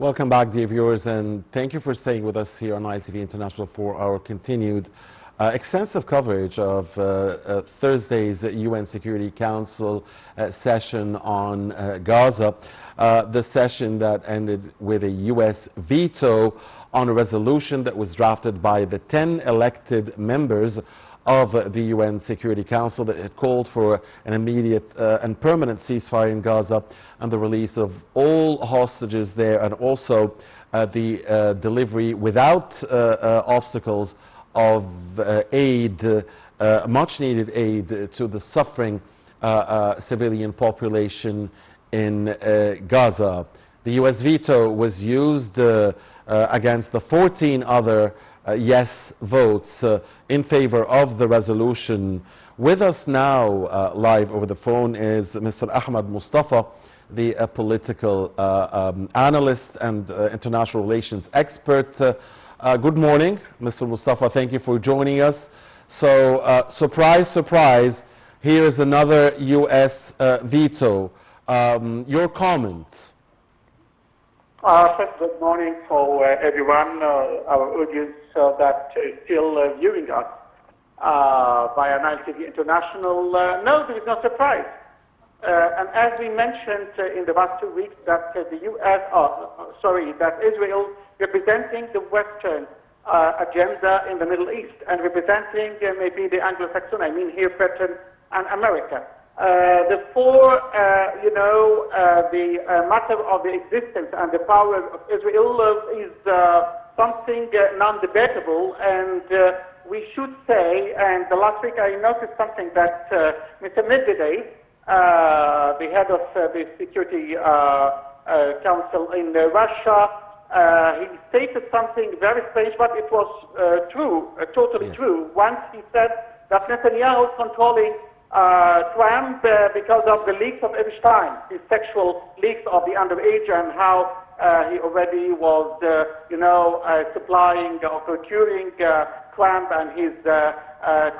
Welcome back, dear viewers, and thank you for staying with us here on ITV International for our continued extensive coverage of Thursday's UN Security Council session on Gaza. The session that ended with a U.S. veto on a resolution that was drafted by the 10 elected members of the UN Security Council that had called for an immediate and permanent ceasefire in Gaza and the release of all hostages there, and also the delivery without obstacles of aid, much needed aid to the suffering civilian population in Gaza. The US veto was used against the 14 other yes votes in favor of the resolution. With us now live over the phone is Mr. Ahmed Mustafa, the political analyst and international relations expert. Good morning, Mr. Mustafa. Thank you for joining us. So, surprise, surprise, here is another U.S. veto. Your comments? First, good morning for everyone, our audience that is still viewing us via Nile TV International. No, there is no surprise. And as we mentioned in the last 2 weeks, that the U.S., that Israel representing the Western agenda in the Middle East and representing maybe the Anglo-Saxon, I mean here Britain and America. Therefore, the matter of the existence and the power of Israel is something non-debatable, and we should say, and the last week I noticed something that Mr. Medvedev, the head of the Security Council in Russia, he stated something very strange, but it was true, totally true. Once he said that Netanyahu is controlling Trump because of the leaks of Epstein, the sexual leaks of the underage, and how he already was, supplying or procuring Trump and his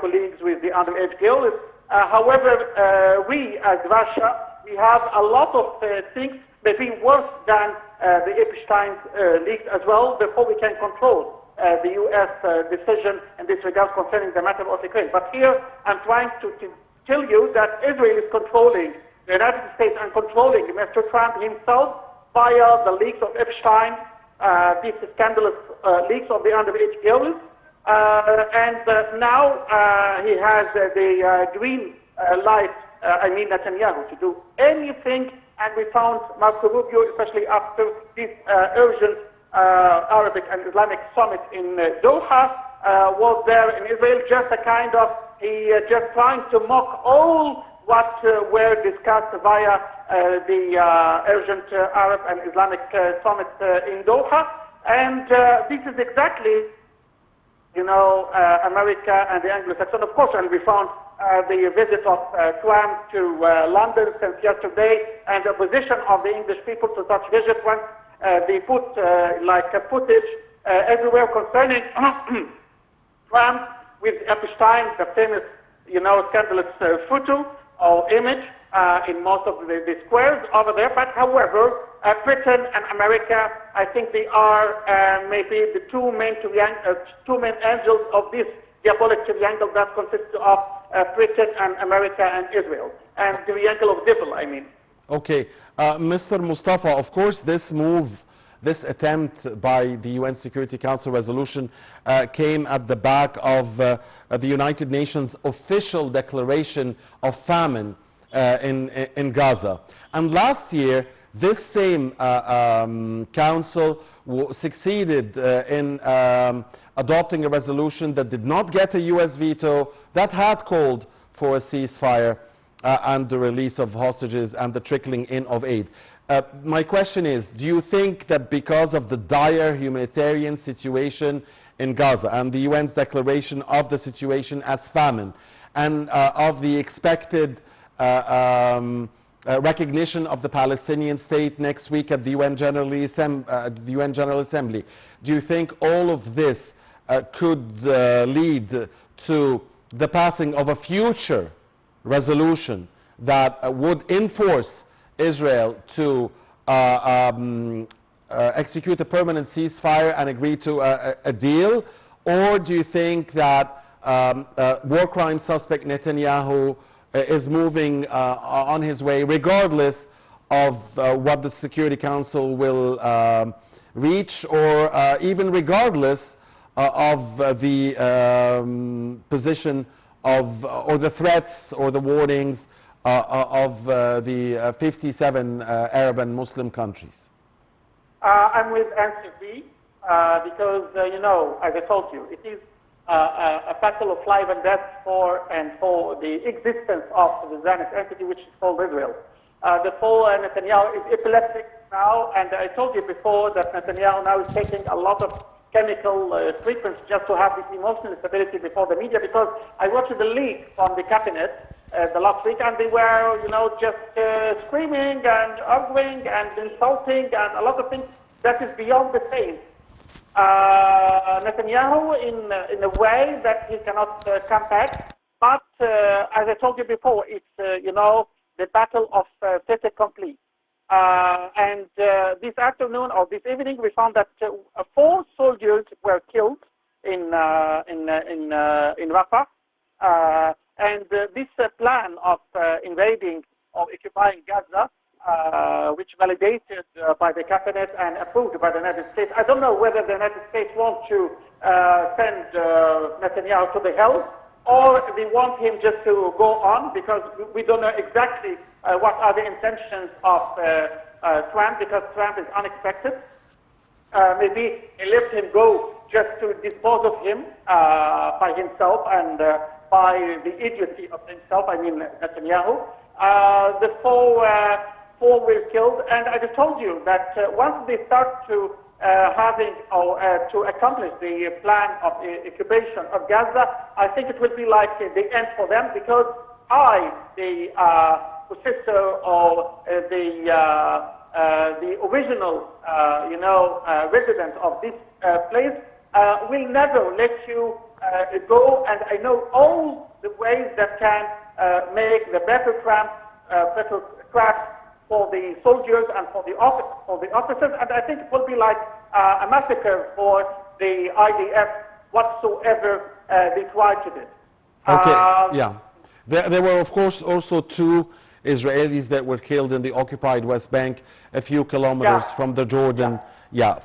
colleagues with the underage girls. However, we as Russia, we have a lot of things maybe worse than the Epstein leaks as well before we can control the U.S. decision in this regard concerning the matter of Ukraine. But here I'm trying to tell you that Israel is controlling the United States and controlling Mr. Trump himself via the leaks of Epstein, these scandalous leaks of the underage girls. And now he has the green light, Netanyahu, to do anything. And we found Marco Rubio, especially after this urgent Arabic and Islamic summit in Doha, was there in Israel, just a kind of, just trying to mock all what were discussed via the urgent Arab and Islamic summit in Doha. And this is exactly, America and the Anglo-Saxon, of course, and we found the visit of Trump to London since yesterday, and the opposition of the English people to such visit when they put footage everywhere concerning Trump with Epstein, the famous, scandalous photo or image in most of the squares over there. But however, Britain and America, I think they are maybe the two main angels of this diabolic triangle that consists of Britain and America and Israel, and the triangle of devil, I mean. Okay, Mr. Mustafa, of course this move, this attempt by the UN Security Council resolution came at the back of the United Nations official declaration of famine in Gaza. And last year, this same council succeeded in adopting a resolution that did not get a US veto, that had called for a ceasefire and the release of hostages and the trickling in of aid. My question is, do you think that because of the dire humanitarian situation in Gaza and the UN's declaration of the situation as famine and of the expected recognition of the Palestinian state next week at the UN General Assembly, do you think all of this could lead to the passing of a future resolution that would enforce Israel to execute a permanent ceasefire and agree to a deal? Or do you think that war crime suspect Netanyahu is moving on his way regardless of what the Security Council will reach, or even regardless of the position of, or the threats or the warnings of the 57 Arab and Muslim countries? I'm with answer B, because, you know, as I told you, it is a battle of life and death for the existence of the Zionist entity, which is called Israel. The whole Netanyahu is epileptic now, and I told you before that Netanyahu now is taking a lot of chemical treatments just to have this emotional stability before the media, because I watched the leak from the cabinet the last week, and they were, you know, just screaming and arguing and insulting and a lot of things that is beyond the same. Netanyahu in a way that he cannot come back, but as I told you before, it's, you know, the battle of fait accompli. And this afternoon or this evening, we found that 4 soldiers were killed in Rafah. And this plan of invading or occupying Gaza, which validated by the cabinet and approved by the United States. I don't know whether the United States want to send Netanyahu to the hell, or they want him just to go on, because we don't know exactly what are the intentions of Trump, because Trump is unexpected. Maybe he let him go just to dispose of him by himself and by the idiocy of himself, I mean Netanyahu. The 4 were killed, and I just told you that once they start to having or to accomplish the plan of occupation of Gaza, I think it will be like the end for them, because the possessor or the original, you know, resident of this place, will never let you go, and I know all the ways that can make the better craft for the soldiers and for the officers, and I think it will be like a massacre for the IDF whatsoever they try to do. Okay, yeah. There were, of course, also 2 Israelis that were killed in the occupied West Bank, a few kilometers from the Jordan,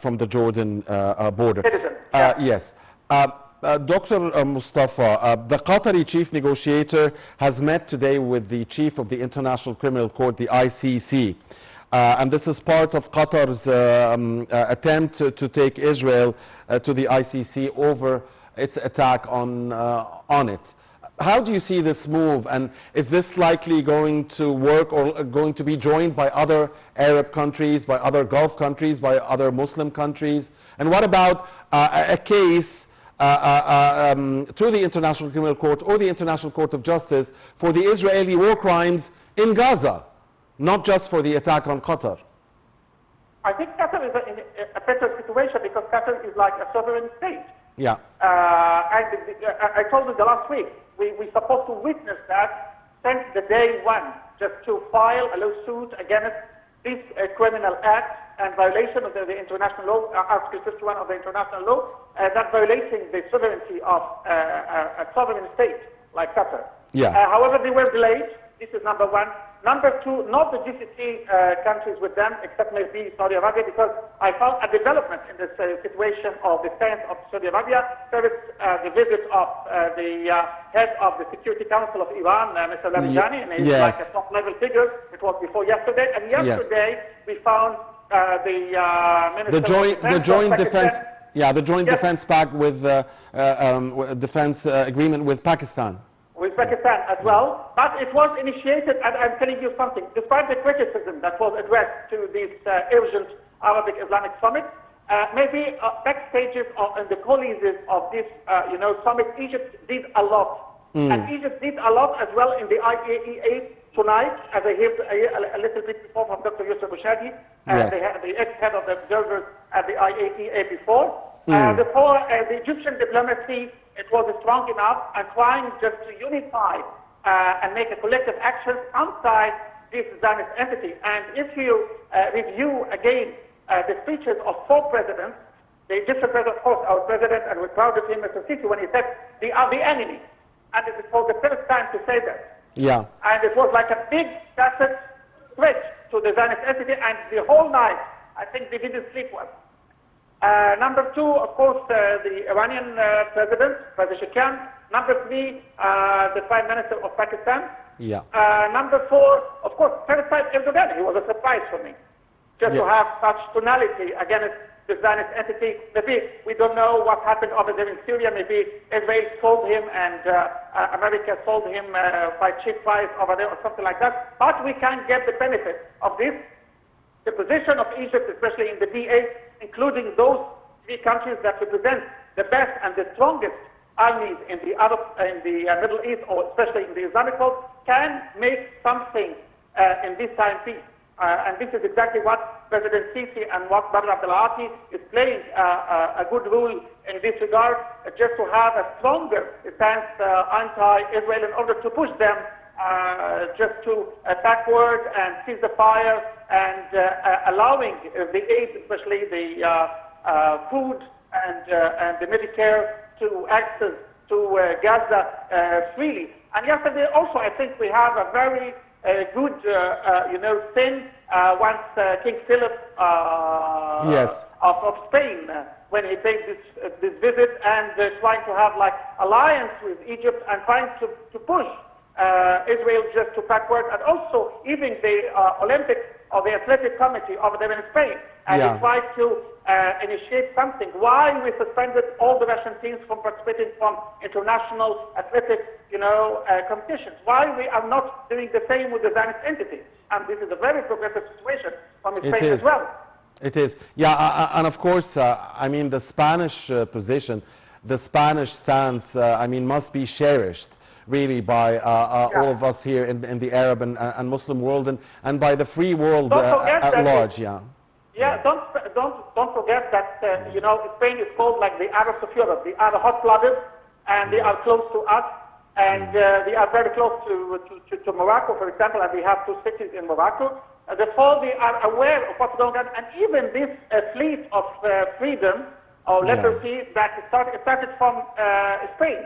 from the Jordan border. Citizen, yes. Dr. Mustafa, the Qatari chief negotiator has met today with the chief of the International Criminal Court, the ICC. And this is part of Qatar's attempt to take Israel to the ICC over its attack on it. How do you see this move, and is this likely going to work or going to be joined by other Arab countries, by other Gulf countries, by other Muslim countries? And what about a case to the International Criminal Court or the International Court of Justice for the Israeli war crimes in Gaza, not just for the attack on Qatar? I think Qatar is in a better situation, because Qatar is like a sovereign state. Yeah. And I told you the last week, we're supposed to witness that since the day one, just to file a lawsuit against this criminal act and violation of the international law, Article 51 of the international law, that violating the sovereignty of a sovereign state like Qatar. Yeah. However, they were delayed. This is number 1. Number 2, not the GCC countries with them, except maybe Saudi Arabia, because I found a development in this situation of the stance of Saudi Arabia. First, the visit of the head of the Security Council of Iran, Mr. Larijani, and he's like a top-level figure. It was before yesterday. And yesterday, we found the Minister the joint defense. Yeah, the joint defense pact with defense agreement with Pakistan. With Pakistan as well, but it was initiated, and I'm telling you something, despite the criticism that was addressed to this urgent Arabic Islamic summit, maybe backstages in the coulisses of this, you know, summit, Egypt did a lot. And Egypt did a lot as well in the IAEA tonight, as I heard a little bit before from Dr. Yusuf Bushadi, the ex-head of the observers at the IAEA before. Before the Egyptian diplomacy, it was strong enough and trying just to unify and make a collective action outside this Zionist entity. And if you review again the speeches of 4 presidents. The Egyptian president, of course, our president, and we're proud of him, Mr. Sisi, when he said, they are the enemy. And it was the first time to say that. Yeah. And it was like a big tacit threat to the Zionist entity, and the whole night, I think they didn't sleep well. Number 2, of course, the Iranian president, Pezeshkian. Number 3, the Prime Minister of Pakistan. Yeah. Number 4, of course, first time Erdogan. He was a surprise for me. Just to have such tonality against the Zionist entity. Maybe we don't know what happened over there in Syria. Maybe Israel sold him and America sold him by cheap price over there or something like that. But we can get the benefit of this. The position of Egypt, especially in the B8, including those 3 countries that represent the best and the strongest armies in the Middle East, or especially in the Islamic world, can make something in this time peace. And this is exactly what President Sisi and what Badr Abdel-Ati is playing a good role in this regard, just to have a stronger stance anti-Israel in order to push them just to backward and cease the fire and allowing the aid, especially the food and the Medicare, to access to Gaza freely. And yesterday also, I think we have a very good, thing once King Philip of Spain, when he paid this visit and trying to have like alliance with Egypt and trying to push Israel just to backward, and also even the Olympic or the Athletic Committee over there in Spain, and they tried to initiate something. Why we suspended all the Russian teams from participating from international athletic, competitions? Why we are not doing the same with the Zionist entity? And this is a very progressive situation from Spain as well. It is. Yeah, and of course, I mean, the Spanish position, the Spanish stance, I mean, must be cherished really by all of us here in the Arab and Muslim world, and by the free world at large. Don't forget that Spain is called like the Arabs of Europe. They are hot-blooded, and they are close to us, and they are very close to Morocco, for example, and we have 2 cities in Morocco. Therefore, they are aware of what's going on, and even this fleet of freedom or liberty that started from Spain.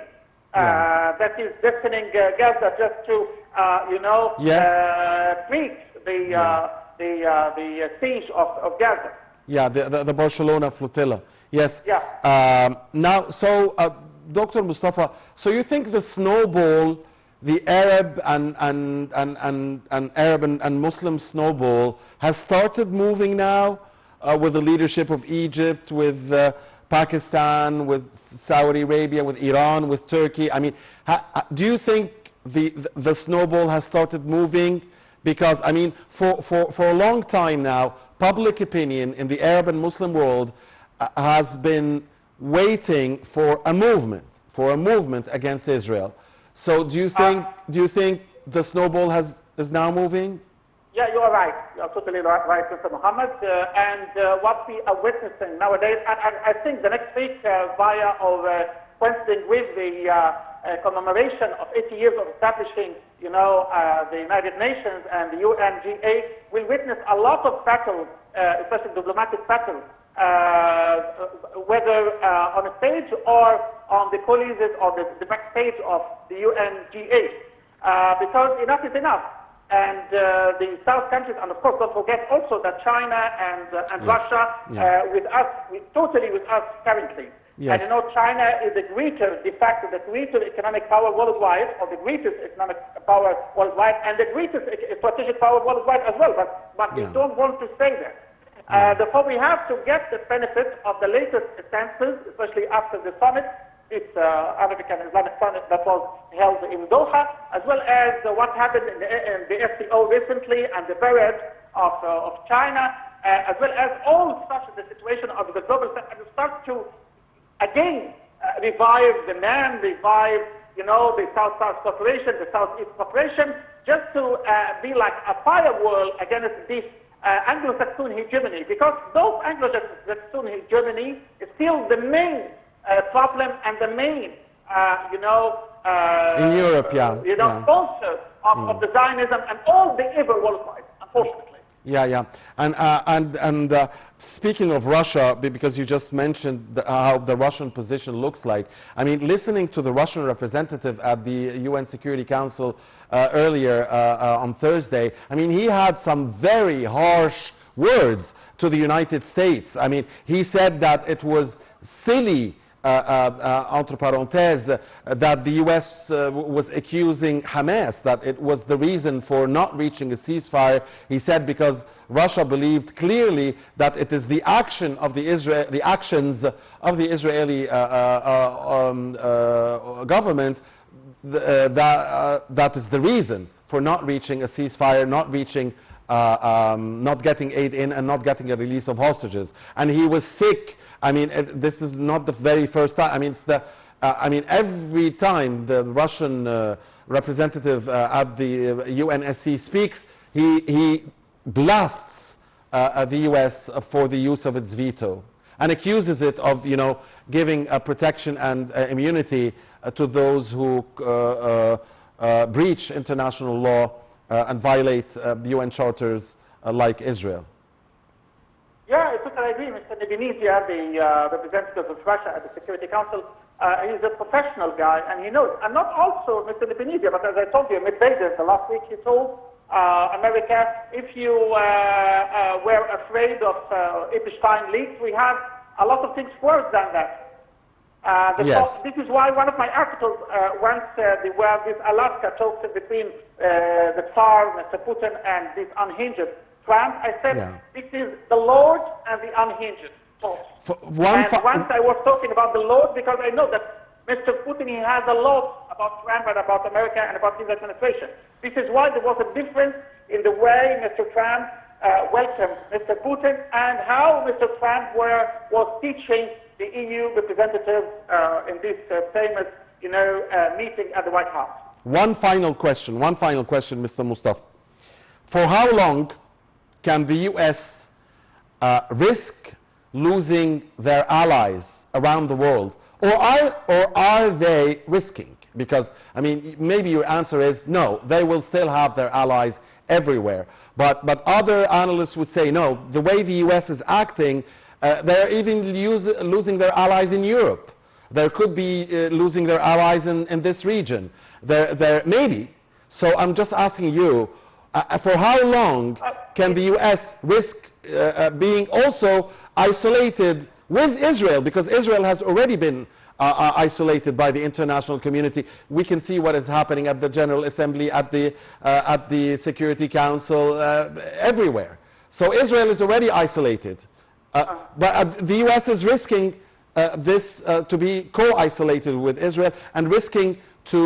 That is destining Gaza just to, freak the siege of Gaza. Yeah, the Barcelona flotilla. Yes. Yeah. Now, so Dr. Mustafa, so you think the snowball, the Arab and Arab and Muslim snowball, has started moving now with the leadership of Egypt, with Pakistan, with Saudi Arabia, with Iran, with Turkey? I mean, do you think the snowball has started moving? Because, I mean, for a long time now, public opinion in the Arab and Muslim world has been waiting for a movement against Israel. So do you think the snowball is now moving? Yeah, you are right. You are totally right, Mr. Mohammed. And what we are witnessing nowadays, and I think the next week, via or coinciding with the commemoration of 80 years of establishing, the United Nations and the UNGA, we'll witness a lot of battles, especially diplomatic battles, whether on a stage or on the coulisses or the backstage of the UNGA, because enough is enough. And the South countries, and of course don't forget also that China and Russia totally with us currently. Yes. And China is the greater, de facto, the greater economic power worldwide, or the greatest economic power worldwide, and the greatest strategic power worldwide as well. But we don't want to say that. Therefore, we have to get the benefit of the latest stances, especially after the summit, this African Islamic summit that was held in Doha, as well as what happened in the FCO recently and the parade of China, as well as all such the situation of the global and start to again revive the the South-South cooperation, the South-East cooperation, just to be like a firewall against this Anglo-Saxon hegemony, because those Anglo-Saxon hegemony is still the main problem and the main, in Europe, sponsor of the Zionism and all the evil worldwide, unfortunately. Yeah, and speaking of Russia, because you just mentioned how the Russian position looks like, I mean, listening to the Russian representative at the UN Security Council earlier on Thursday, I mean, he had some very harsh words to the United States. I mean, he said that it was silly, entre parenthèses, that the US was accusing Hamas, that it was the reason for not reaching a ceasefire. He said because Russia believed clearly that it is the action of the actions of the Israeli government that is the reason for not reaching a ceasefire, not reaching, not getting aid in, and not getting a release of hostages. And he was sick. I mean, this is not the very first time. I mean, it's I mean, every time the Russian representative at the UNSC speaks, he blasts the US for the use of its veto and accuses it of, you know, giving protection and immunity to those who breach international law and violate UN charters like Israel. Yeah, I totally agree. Mr. Nebinizia, the representative of Russia at the Security Council, he's a professional guy, and he knows. And not also Mr. Nebinizia, but as I told you, Medvedev, the last week, he told America, if you were afraid of Epstein leaks, we have a lot of things worse than that. Yes. This is why one of my articles, once there were these Alaska talks between the Tsar, Mr. Putin, and this unhinged Trump, I said, this is the Lord and the unhinged folks. And once I was talking about the Lord, because I know that Mr. Putin, he has a lot about Trump and about America and about his administration. This is why there was a difference in the way Mr. Trump welcomed Mr. Putin and how Mr. Trump was teaching the EU representatives in this famous, you know, meeting at the White House. One final question, Mr. Mustafa. For how long can the US risk losing their allies around the world? Or are they risking? Because, I mean, maybe your answer is no, they will still have their allies everywhere. But other analysts would say no, the way the US is acting, they're even losing their allies in Europe. They could be losing their allies in this region. Maybe. So I'm just asking you, for how long can the US risk being also isolated with Israel? Because Israel has already been isolated by the international community. We can see what is happening at the General Assembly, at the Security Council, everywhere. So Israel is already isolated. But the US is risking this to be co-isolated with Israel and risking to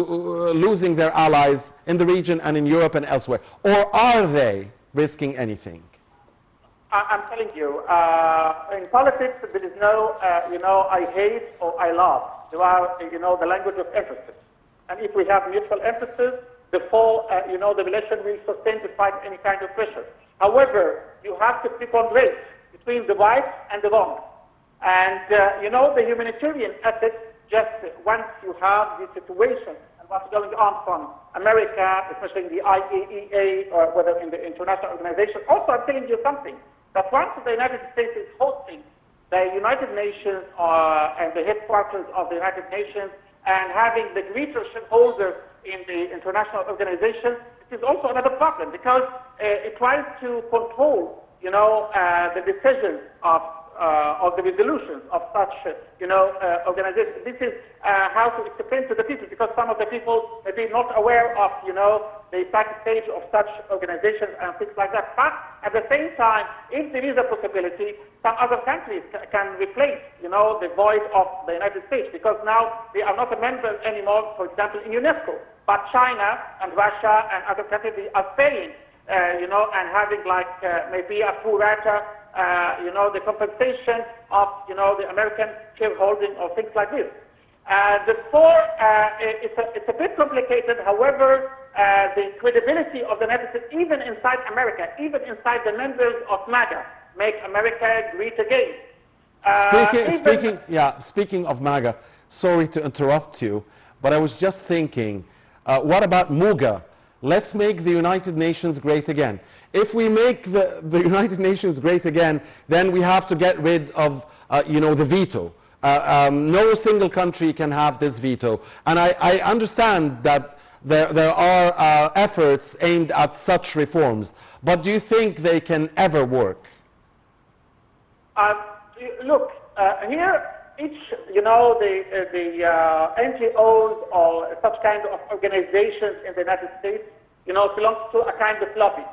losing their allies in the region and in Europe and elsewhere. Or are they risking anything? I'm telling you, in politics there is no, you know, I hate or I love. There are, you know, the language of emphasis. And if we have mutual emphasis, the you know, the relation will sustain despite any kind of pressure. However, you have to preponderate between the right and the wrong. And, you know, the humanitarian ethics, just once you have the situation and what's going on from America, especially in the IAEA or whether in the international organization. Also, I'm telling you something, that once the United States is hosting the United Nations and the headquarters of the United Nations and having the greater shareholder in the international organization, it is also another problem because it tries to control, you know, the decisions of the resolutions of such, you know, organizations. This is how to explain to the people, because some of the people may be not aware of, you know, the back stage of such organizations and things like that. But at the same time, if there is a possibility, some other countries can replace, you know, the void of the United States, because now they are not a member anymore, for example, in UNESCO. But China and Russia and other countries are staying, you know, and having like maybe a pro rata, you know, the compensation of, you know, the American shareholding or things like this. Therefore, it's a bit complicated. However, the credibility of the United States, even inside America, even inside the members of MAGA, make America great again. Speaking of MAGA, sorry to interrupt you, but I was just thinking, what about MUGA? Let's make the United Nations great again. if we make the United Nations great again, then we have to get rid of, you know, the veto. No single country can have this veto. And I understand that there are efforts aimed at such reforms. But do you think they can ever work? Look, here, you know, the NGOs or such kind of organizations in the United States, you know, belongs to a kind of lobby.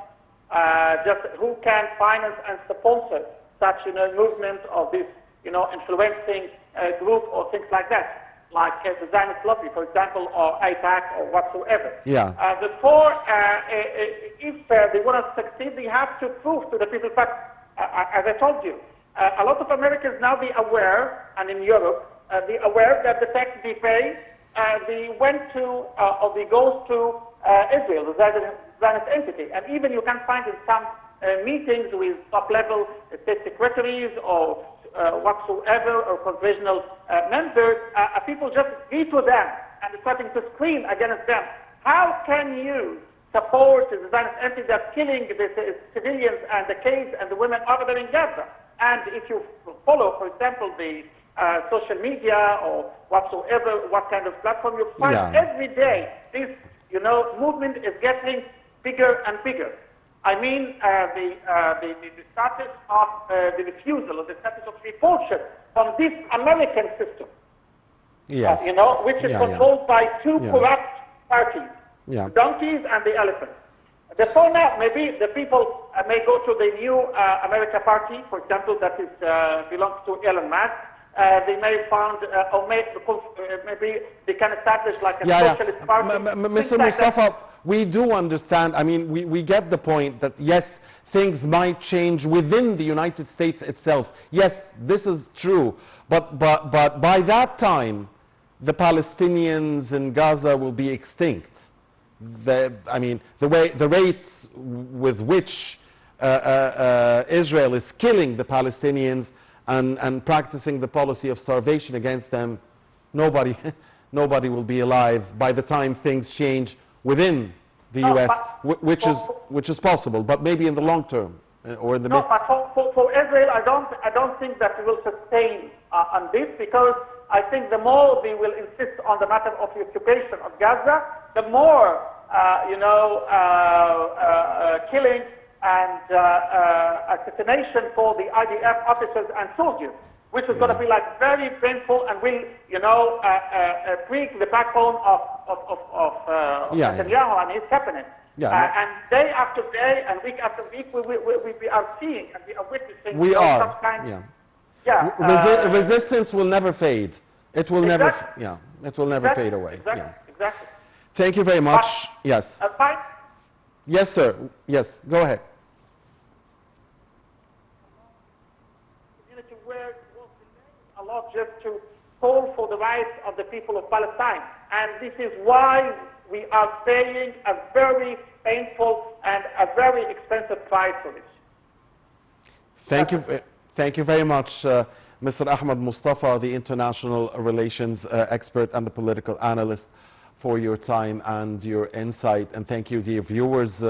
Just who can finance and sponsor such, you know, movement of this, you know, influencing group or things like that, like the Zionist lobby, for example, or AIPAC or whatsoever. Yeah. Therefore, if they want to succeed, they have to prove to the people. But as I told you, a lot of Americans now be aware, and in Europe, be aware that the tax they pay, they went to, or they go to Israel, the Zionist entity. And even you can find in some meetings with top-level state secretaries or whatsoever, or congressional members, people just veto them and starting to scream against them. How can you support the Zionist entity that's killing the civilians and the kids and the women over there in Gaza? And if you follow, for example, the social media or whatsoever, what kind of platform you find, every day this, you know, movement is getting bigger and bigger. I mean, the status of the refusal, or the status of repulsion from this American system, yes. You know, which is controlled by two corrupt parties, the donkeys and the elephants. Therefore now, maybe the people may go to the new America party, for example, that is, belongs to Elon Musk. They may find, or maybe they can establish like a socialist party. Mr. Mustafa, we do understand, I mean, we get the point that, yes, things might change within the United States itself. Yes, this is true. But by that time, the Palestinians in Gaza will be extinct. I mean, the rates with which Israel is killing the Palestinians and practicing the policy of starvation against them, nobody will be alive by the time things change within the U.S., which is possible, but maybe in the long term or in the but for Israel, I don't think that we will sustain on this, because I think the more they will insist on the matter of the occupation of Gaza, the more you know, killing and assassination for the IDF officers and soldiers, which is going to be like very painful and will, you know, break the backbone of Netanyahu and his cabinet. And day after day and week after week, we are seeing and we are witnessing such kind. Resistance will never fade. It will never. It will never fade away. Exactly. Thank you very much. Yes. Fine. Yes, sir. Yes. Go ahead. Where it was a lot just to call for the rights of the people of Palestine, and this is why we are paying a very painful and a very expensive price for this. Thank you. Thank you very much, Mr. Ahmed Mustafa, the international relations expert and the political analyst, for your time and your insight. And thank you, dear viewers,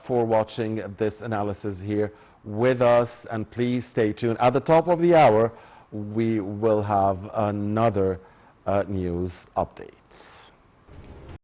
for watching this analysis here with us. And please stay tuned. At the top of the hour, we will have another news update.